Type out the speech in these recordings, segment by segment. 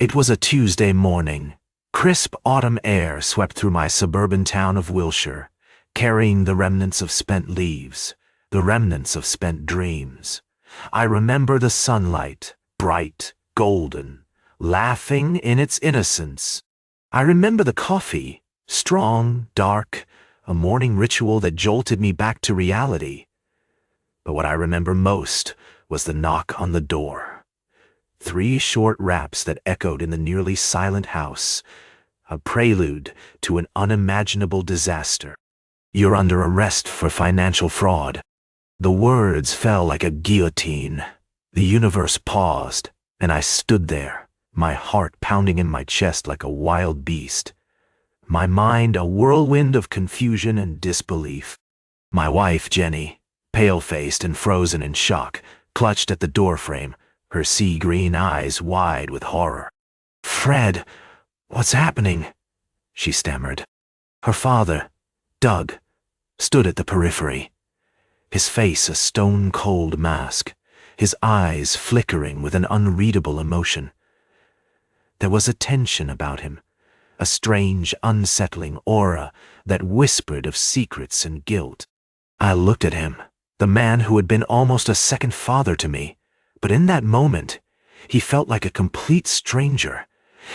It was a Tuesday morning. Crisp autumn air swept through my suburban town of Wilshire, carrying the remnants of spent leaves, the remnants of spent dreams. I remember the sunlight, bright, golden, laughing in its innocence. I remember the coffee, strong, dark, a morning ritual that jolted me back to reality. But what I remember most was the knock on the door. 3 short raps that echoed in the nearly silent house, a prelude to an unimaginable disaster. "You're under arrest for financial fraud." The words fell like a guillotine. The universe paused, and I stood there, my heart pounding in my chest like a wild beast. My mind a whirlwind of confusion and disbelief. My wife, Jenny, pale-faced and frozen in shock, clutched at the doorframe, her sea-green eyes wide with horror. "Fred, what's happening?" she stammered. Her father, Doug, stood at the periphery, his face a stone-cold mask, his eyes flickering with an unreadable emotion. There was a tension about him, a strange, unsettling aura that whispered of secrets and guilt. I looked at him, the man who had been almost a second father to me, but in that moment, he felt like a complete stranger,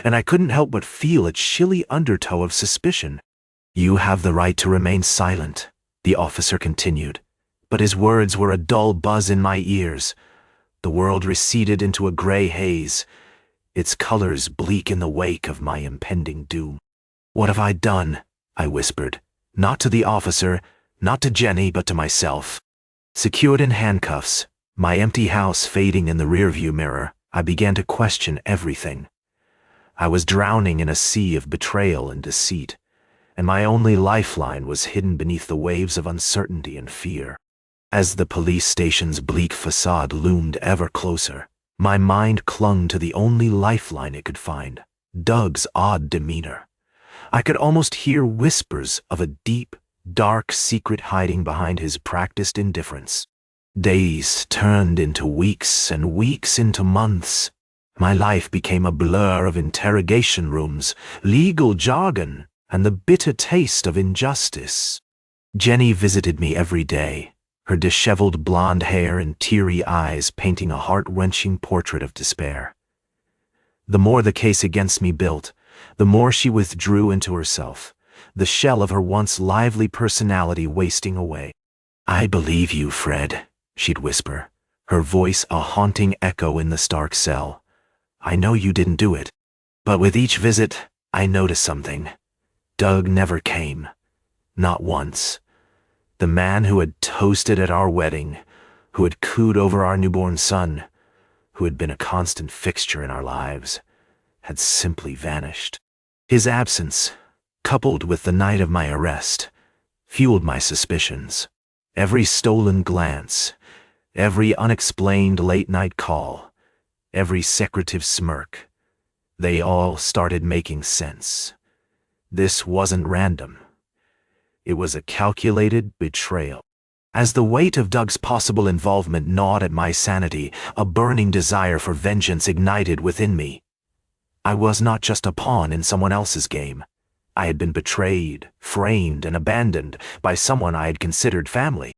and I couldn't help but feel a chilly undertow of suspicion. "You have the right to remain silent," the officer continued, but his words were a dull buzz in my ears. The world receded into a gray haze, its colors bleak in the wake of my impending doom. "What have I done?" I whispered, not to the officer, not to Jenny, but to myself. Secured in handcuffs, my empty house fading in the rearview mirror, I began to question everything. I was drowning in a sea of betrayal and deceit, and my only lifeline was hidden beneath the waves of uncertainty and fear. As the police station's bleak facade loomed ever closer, my mind clung to the only lifeline it could find, Doug's odd demeanor. I could almost hear whispers of a deep, dark secret hiding behind his practiced indifference. Days turned into weeks and weeks into months. My life became a blur of interrogation rooms, legal jargon, and the bitter taste of injustice. Jenny visited me every day, her disheveled blonde hair and teary eyes painting a heart-wrenching portrait of despair. The more the case against me built, the more she withdrew into herself, the shell of her once lively personality wasting away. "I believe you, Fred," she'd whisper, her voice a haunting echo in the stark cell. "I know you didn't do it." But with each visit, I noticed something. Doug never came. Not once. The man who had toasted at our wedding, who had cooed over our newborn son, who had been a constant fixture in our lives, had simply vanished. His absence, coupled with the night of my arrest, fueled my suspicions. Every stolen glance, every unexplained late-night call, every secretive smirk, they all started making sense. This wasn't random. It was a calculated betrayal. As the weight of Doug's possible involvement gnawed at my sanity, a burning desire for vengeance ignited within me. I was not just a pawn in someone else's game. I had been betrayed, framed, and abandoned by someone I had considered family.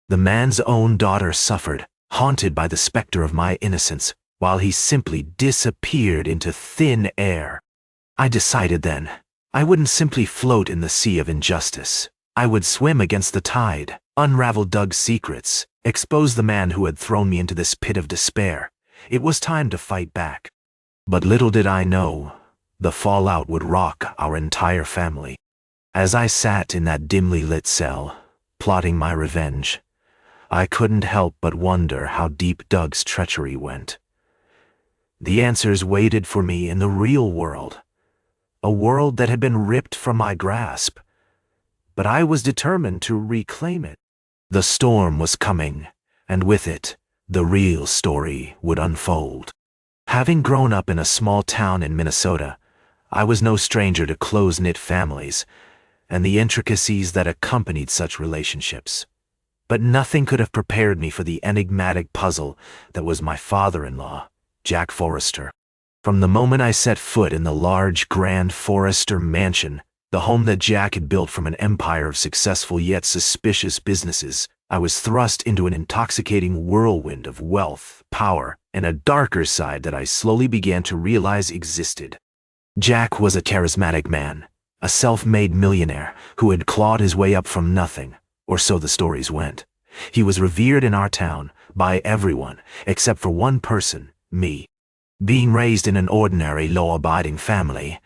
The man's own daughter suffered, haunted by the specter of my innocence, while he simply disappeared into thin air. I decided then, I wouldn't simply float in the sea of injustice. I would swim against the tide, unravel Doug's secrets, expose the man who had thrown me into this pit of despair. It was time to fight back. But little did I know, the fallout would rock our entire family. As I sat in that dimly lit cell, plotting my revenge, I couldn't help but wonder how deep Doug's treachery went. The answers waited for me in the real world, a world that had been ripped from my grasp, but I was determined to reclaim it. The storm was coming, and with it, the real story would unfold. Having grown up in a small town in Minnesota, I was no stranger to close-knit families and the intricacies that accompanied such relationships. But nothing could have prepared me for the enigmatic puzzle that was my father-in-law, Jack Forrester. From the moment I set foot in the large, grand Forrester mansion, the home that Jack had built from an empire of successful yet suspicious businesses, I was thrust into an intoxicating whirlwind of wealth, power, and a darker side that I slowly began to realize existed. Jack was a charismatic man, a self-made millionaire who had clawed his way up from nothing, or so the stories went. He was revered in our town by everyone except for one person, me. Being raised in an ordinary, law-abiding family,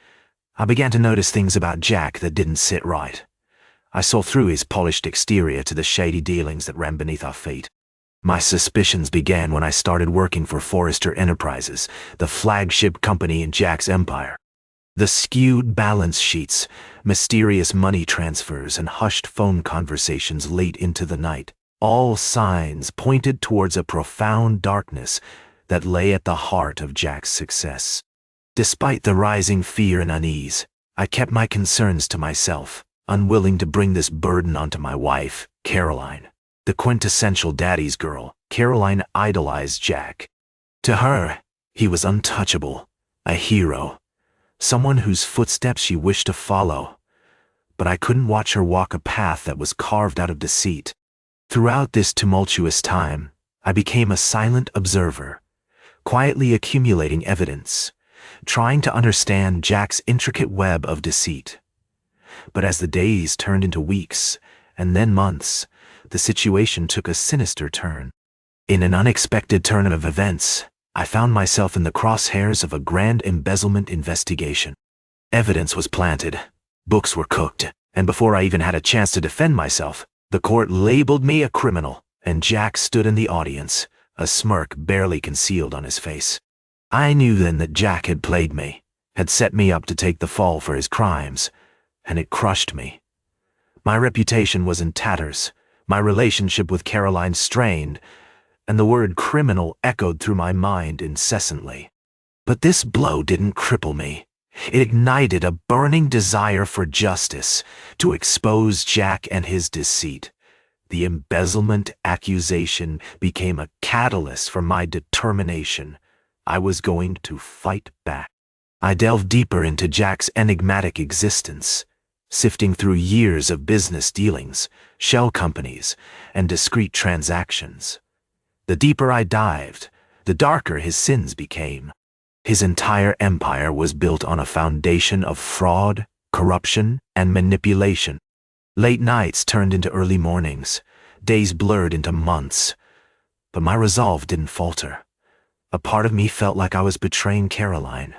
I began to notice things about Jack that didn't sit right. I saw through his polished exterior to the shady dealings that ran beneath our feet. My suspicions began when I started working for Forrester Enterprises, the flagship company in Jack's empire. The skewed balance sheets, mysterious money transfers, and hushed phone conversations late into the night, all signs pointed towards a profound darkness that lay at the heart of Jack's success. Despite the rising fear and unease, I kept my concerns to myself, unwilling to bring this burden onto my wife, Caroline. The quintessential daddy's girl, Caroline idolized Jack. To her, he was untouchable, a hero, someone whose footsteps she wished to follow. But I couldn't watch her walk a path that was carved out of deceit. Throughout this tumultuous time, I became a silent observer, quietly accumulating evidence, trying to understand Jack's intricate web of deceit. But as the days turned into weeks, and then months, the situation took a sinister turn. In an unexpected turn of events, I found myself in the crosshairs of a grand embezzlement investigation. Evidence was planted, books were cooked, and before I even had a chance to defend myself, the court labeled me a criminal, and Jack stood in the audience, a smirk barely concealed on his face. I knew then that Jack had played me, had set me up to take the fall for his crimes, and it crushed me. My reputation was in tatters, my relationship with Caroline strained, and the word criminal echoed through my mind incessantly. But this blow didn't cripple me. It ignited a burning desire for justice, to expose Jack and his deceit. The embezzlement accusation became a catalyst for my determination. I was going to fight back. I delved deeper into Jack's enigmatic existence, sifting through years of business dealings, shell companies, and discreet transactions. The deeper I dived, the darker his sins became. His entire empire was built on a foundation of fraud, corruption, and manipulation. Late nights turned into early mornings, days blurred into months. But my resolve didn't falter. A part of me felt like I was betraying Caroline,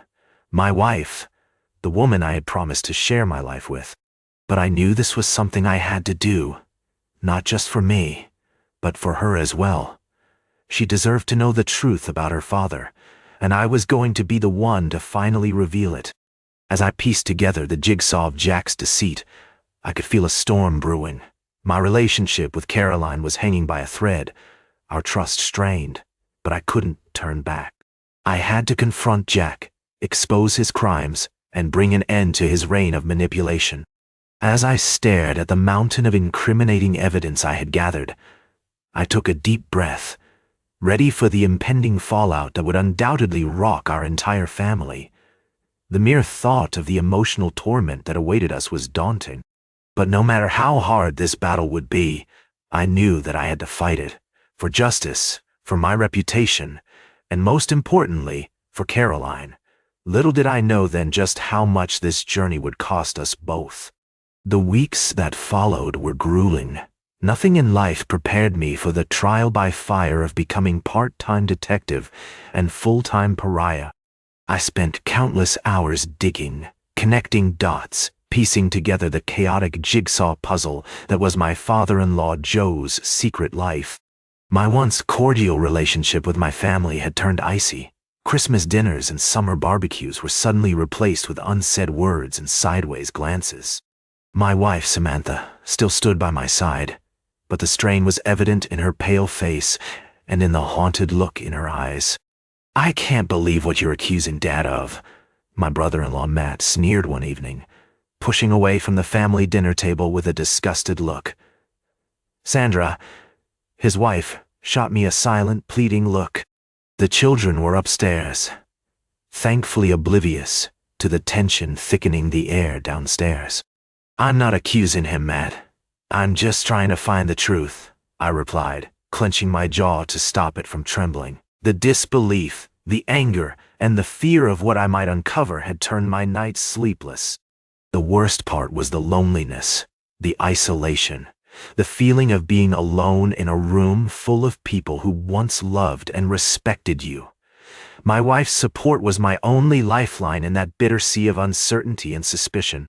my wife, the woman I had promised to share my life with. But I knew this was something I had to do, not just for me, but for her as well. She deserved to know the truth about her father, and I was going to be the one to finally reveal it. As I pieced together the jigsaw of Jack's deceit, I could feel a storm brewing. My relationship with Caroline was hanging by a thread, our trust strained, but I couldn't turn back. I had to confront Jack, expose his crimes, and bring an end to his reign of manipulation. As I stared at the mountain of incriminating evidence I had gathered, I took a deep breath, ready for the impending fallout that would undoubtedly rock our entire family. The mere thought of the emotional torment that awaited us was daunting. But no matter how hard this battle would be, I knew that I had to fight it, for justice, for my reputation, and most importantly, for Caroline. Little did I know then just how much this journey would cost us both. The weeks that followed were grueling. Nothing in life prepared me for the trial by fire of becoming part-time detective and full-time pariah. I spent countless hours digging, connecting dots, piecing together the chaotic jigsaw puzzle that was my father-in-law Joe's secret life. My once cordial relationship with my family had turned icy. Christmas dinners and summer barbecues were suddenly replaced with unsaid words and sideways glances. My wife, Samantha, still stood by my side, but the strain was evident in her pale face and in the haunted look in her eyes. "I can't believe what you're accusing Dad of," my brother-in-law Matt sneered one evening, pushing away from the family dinner table with a disgusted look. Sandra, his wife, shot me a silent, pleading look. The children were upstairs, thankfully oblivious to the tension thickening the air downstairs. "I'm not accusing him, Matt. I'm just trying to find the truth," I replied, clenching my jaw to stop it from trembling. The disbelief, the anger, and the fear of what I might uncover had turned my nights sleepless. The worst part was the loneliness, the isolation, the feeling of being alone in a room full of people who once loved and respected you. My wife's support was my only lifeline in that bitter sea of uncertainty and suspicion.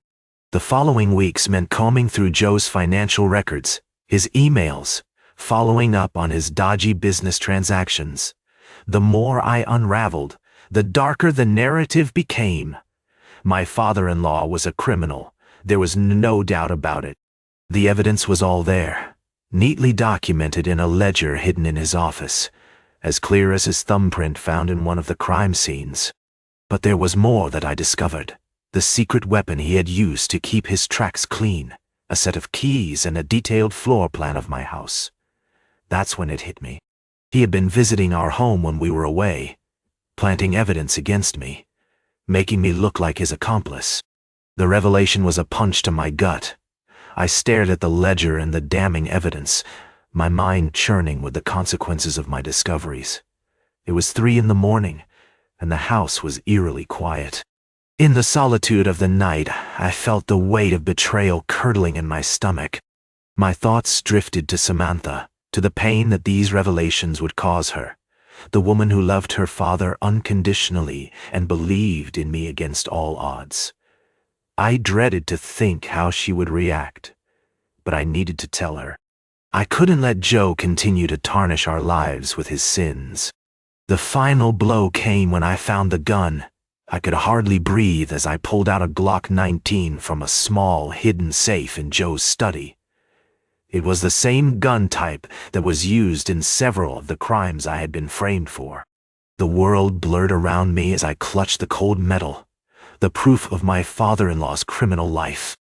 The following weeks meant combing through Joe's financial records, his emails, following up on his dodgy business transactions. The more I unraveled, the darker the narrative became. My father-in-law was a criminal. There was no doubt about it. The evidence was all there, neatly documented in a ledger hidden in his office, as clear as his thumbprint found in one of the crime scenes. But there was more that I discovered. The secret weapon he had used to keep his tracks clean, a set of keys and a detailed floor plan of my house. That's when it hit me. He had been visiting our home when we were away, planting evidence against me, making me look like his accomplice. The revelation was a punch to my gut. I stared at the ledger and the damning evidence, my mind churning with the consequences of my discoveries. It was 3 a.m, and the house was eerily quiet. In the solitude of the night, I felt the weight of betrayal curdling in my stomach. My thoughts drifted to Samantha, to the pain that these revelations would cause her, the woman who loved her father unconditionally and believed in me against all odds. I dreaded to think how she would react, but I needed to tell her. I couldn't let Joe continue to tarnish our lives with his sins. The final blow came when I found the gun. I could hardly breathe as I pulled out a Glock 19 from a small, hidden safe in Joe's study. It was the same gun type that was used in several of the crimes I had been framed for. The world blurred around me as I clutched the cold metal, the proof of my father-in-law's criminal life.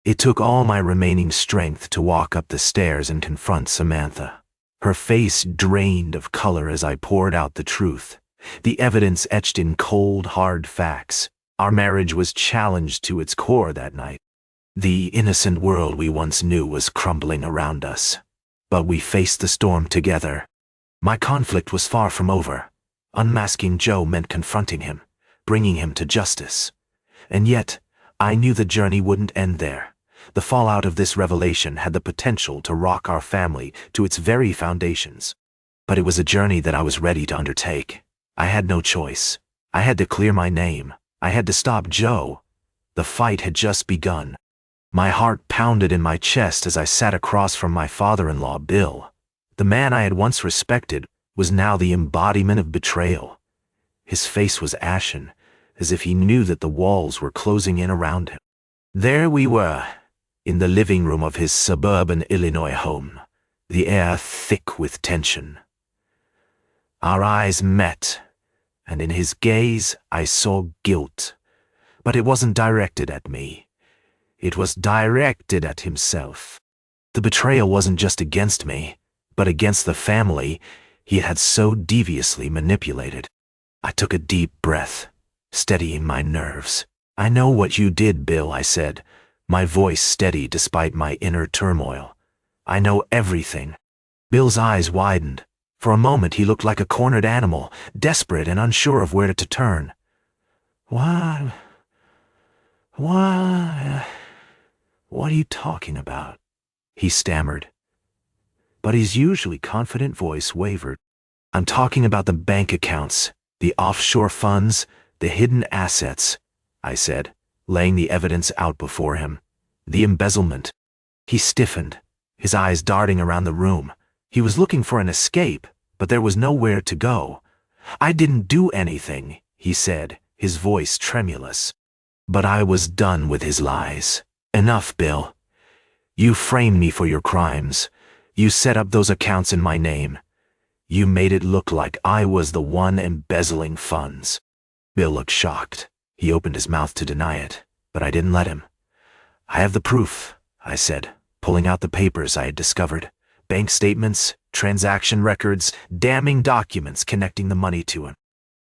It took all my remaining strength to walk up the stairs and confront Samantha. Her face drained of color as I poured out the truth, the evidence etched in cold, hard facts. Our marriage was challenged to its core that night. The innocent world we once knew was crumbling around us, but we faced the storm together. My conflict was far from over. Unmasking Joe meant confronting him, bringing him to justice. And yet, I knew the journey wouldn't end there. The fallout of this revelation had the potential to rock our family to its very foundations. But it was a journey that I was ready to undertake. I had no choice. I had to clear my name. I had to stop Joe. The fight had just begun. My heart pounded in my chest as I sat across from my father-in-law, Bill. The man I had once respected was now the embodiment of betrayal. His face was ashen, as if he knew that the walls were closing in around him. There we were, in the living room of his suburban Illinois home, the air thick with tension. Our eyes met, and in his gaze I saw guilt. But it wasn't directed at me. It was directed at himself. The betrayal wasn't just against me, but against the family he had so deviously manipulated. I took a deep breath, steadying my nerves. "I know what you did, Bill," I said, my voice steady despite my inner turmoil. "I know everything." Bill's eyes widened. For a moment he looked like a cornered animal, desperate and unsure of where to turn. What are you talking about?" he stammered. But his usually confident voice wavered. "I'm talking about the bank accounts, the offshore funds, the hidden assets," I said, laying the evidence out before him. "The embezzlement." He stiffened, his eyes darting around the room. He was looking for an escape, but there was nowhere to go. "I didn't do anything," he said, his voice tremulous. But I was done with his lies. "Enough, Bill. You framed me for your crimes. You set up those accounts in my name. You made it look like I was the one embezzling funds." Bill looked shocked. He opened his mouth to deny it, but I didn't let him. "I have the proof," I said, pulling out the papers I had discovered. Bank statements, transaction records, damning documents connecting the money to him.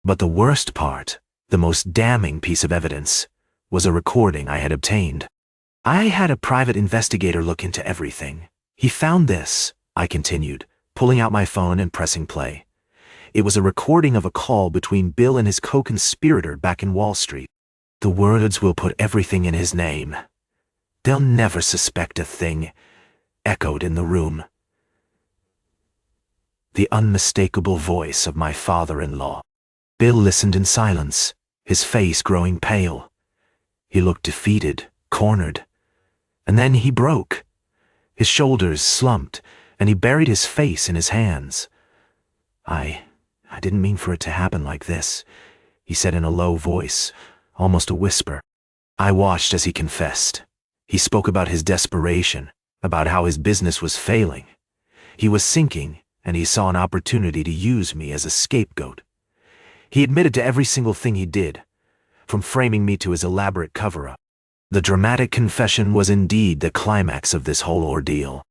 But the worst part The most damning piece of evidence was a recording I had obtained. I had a private investigator look into everything. He found this, I continued, pulling out my phone and pressing play. It was a recording of a call between Bill and his co-conspirator back in Wall Street. The words will put everything in his name. They'll never suspect a thing, echoed in the room. The unmistakable voice of my father-in-law. Bill listened in silence, his face growing pale. He looked defeated, cornered. And then he broke. His shoulders slumped, and he buried his face in his hands. I didn't mean for it to happen like this, he said in a low voice, almost a whisper. I watched as he confessed. He spoke about his desperation, about how his business was failing. He was sinking, and he saw an opportunity to use me as a scapegoat. He admitted to every single thing he did, from framing me to his elaborate cover-up. The dramatic confession was indeed the climax of this whole ordeal.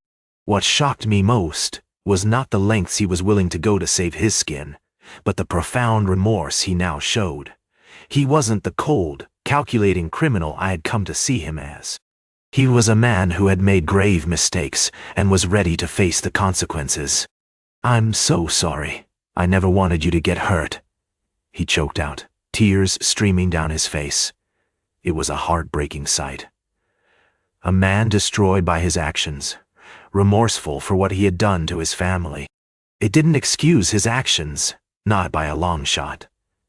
What shocked me most was not the lengths he was willing to go to save his skin, but the profound remorse he now showed. He wasn't the cold, calculating criminal I had come to see him as. He was a man who had made grave mistakes and was ready to face the consequences. I'm so sorry. I never wanted you to get hurt, he choked out, tears streaming down his face. It was a heartbreaking sight. A man destroyed by his actions, remorseful for what he had done to his family. It didn't excuse his actions, not by a long shot,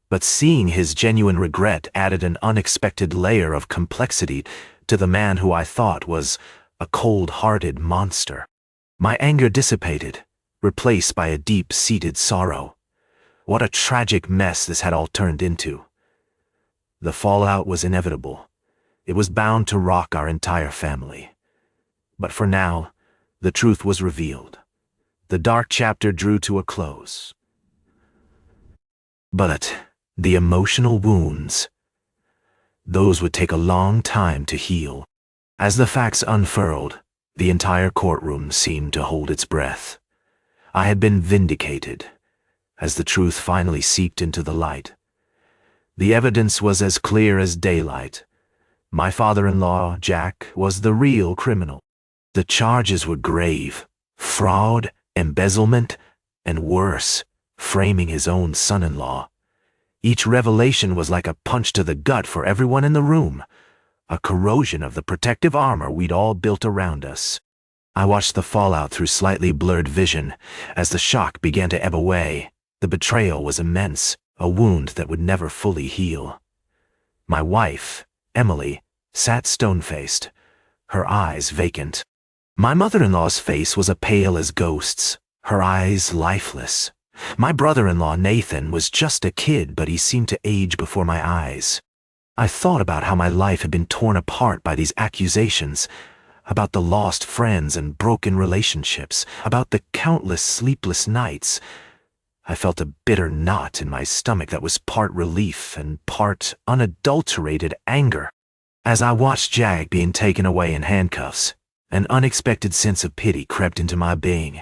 but seeing his genuine regret added an unexpected layer of complexity to the man who I thought was a cold-hearted monster. My anger dissipated, replaced by a deep-seated sorrow. What a tragic mess this had all turned into. The fallout was inevitable. It was bound to rock our entire family. But for now, the truth was revealed. The dark chapter drew to a close. But the emotional wounds, those would take a long time to heal. As the facts unfurled, the entire courtroom seemed to hold its breath. I had been vindicated, as the truth finally seeped into the light. The evidence was as clear as daylight. My father-in-law, Jack, was the real criminal. The charges were grave: fraud, embezzlement, and worse, framing his own son-in-law. Each revelation was like a punch to the gut for everyone in the room, a corrosion of the protective armor we'd all built around us. I watched the fallout through slightly blurred vision as the shock began to ebb away. The betrayal was immense, a wound that would never fully heal. My wife, Emily, sat stone-faced, her eyes vacant. My mother-in-law's face was as pale as ghosts, her eyes lifeless. My brother-in-law, Nathan, was just a kid, but he seemed to age before my eyes. I thought about how my life had been torn apart by these accusations, about the lost friends and broken relationships, about the countless sleepless nights. I felt a bitter knot in my stomach that was part relief and part unadulterated anger. As I watched Jack being taken away in handcuffs, an unexpected sense of pity crept into my being.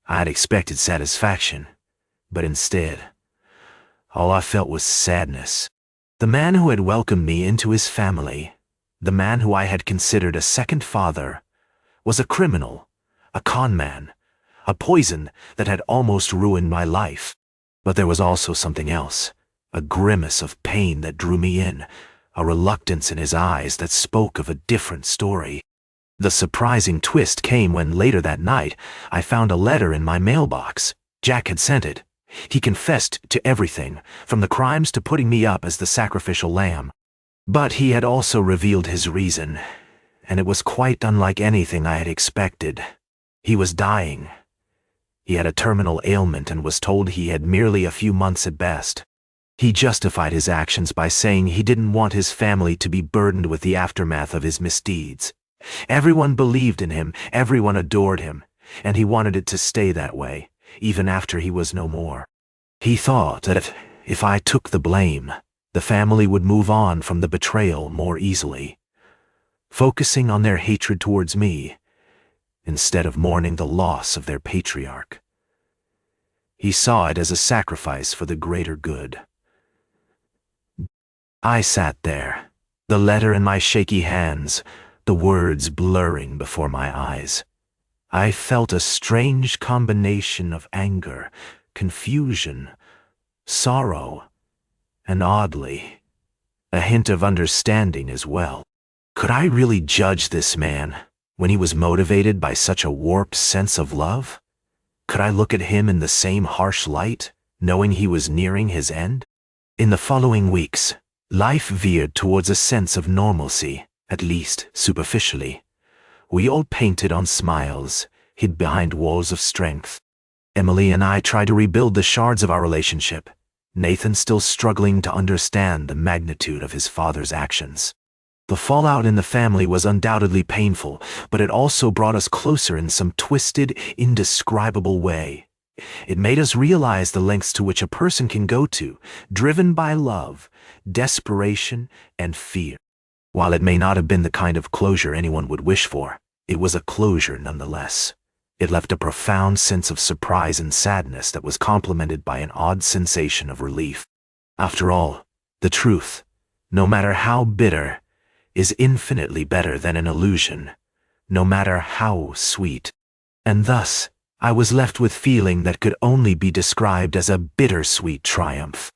I had expected satisfaction, but instead, all I felt was sadness. The man who had welcomed me into his family, the man who I had considered a second father, was a criminal, a con man, a poison that had almost ruined my life. But there was also something else, a grimace of pain that drew me in, a reluctance in his eyes that spoke of a different story. The surprising twist came when later that night I found a letter in my mailbox. Jack had sent it. He confessed to everything, from the crimes to putting me up as the sacrificial lamb. But he had also revealed his reason, and it was quite unlike anything I had expected. He was dying. He had a terminal ailment and was told he had merely a few months at best. He justified his actions by saying he didn't want his family to be burdened with the aftermath of his misdeeds. Everyone believed in him, everyone adored him, and he wanted it to stay that way, even after he was no more. He thought that if I took the blame, the family would move on from the betrayal more easily, focusing on their hatred towards me, instead of mourning the loss of their patriarch. He saw it as a sacrifice for the greater good. I sat there, the letter in my shaky hands, the words blurring before my eyes. I felt a strange combination of anger, confusion, sorrow, and oddly, a hint of understanding as well. Could I really judge this man when he was motivated by such a warped sense of love? Could I look at him in the same harsh light, knowing he was nearing his end? In the following weeks, life veered towards a sense of normalcy, at least superficially. We all painted on smiles, hid behind walls of strength. Emily and I tried to rebuild the shards of our relationship, Nathan still struggling to understand the magnitude of his father's actions. The fallout in the family was undoubtedly painful, but it also brought us closer in some twisted, indescribable way. It made us realize the lengths to which a person can go to, driven by love, desperation, and fear. While it may not have been the kind of closure anyone would wish for, it was a closure nonetheless. It left a profound sense of surprise and sadness that was complemented by an odd sensation of relief. After all, the truth, no matter how bitter, is infinitely better than an illusion, no matter how sweet. And thus, I was left with feeling that could only be described as a bittersweet triumph.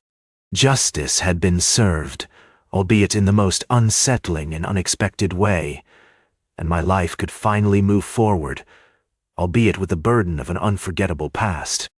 Justice had been served, albeit in the most unsettling and unexpected way, and my life could finally move forward, albeit with the burden of an unforgettable past.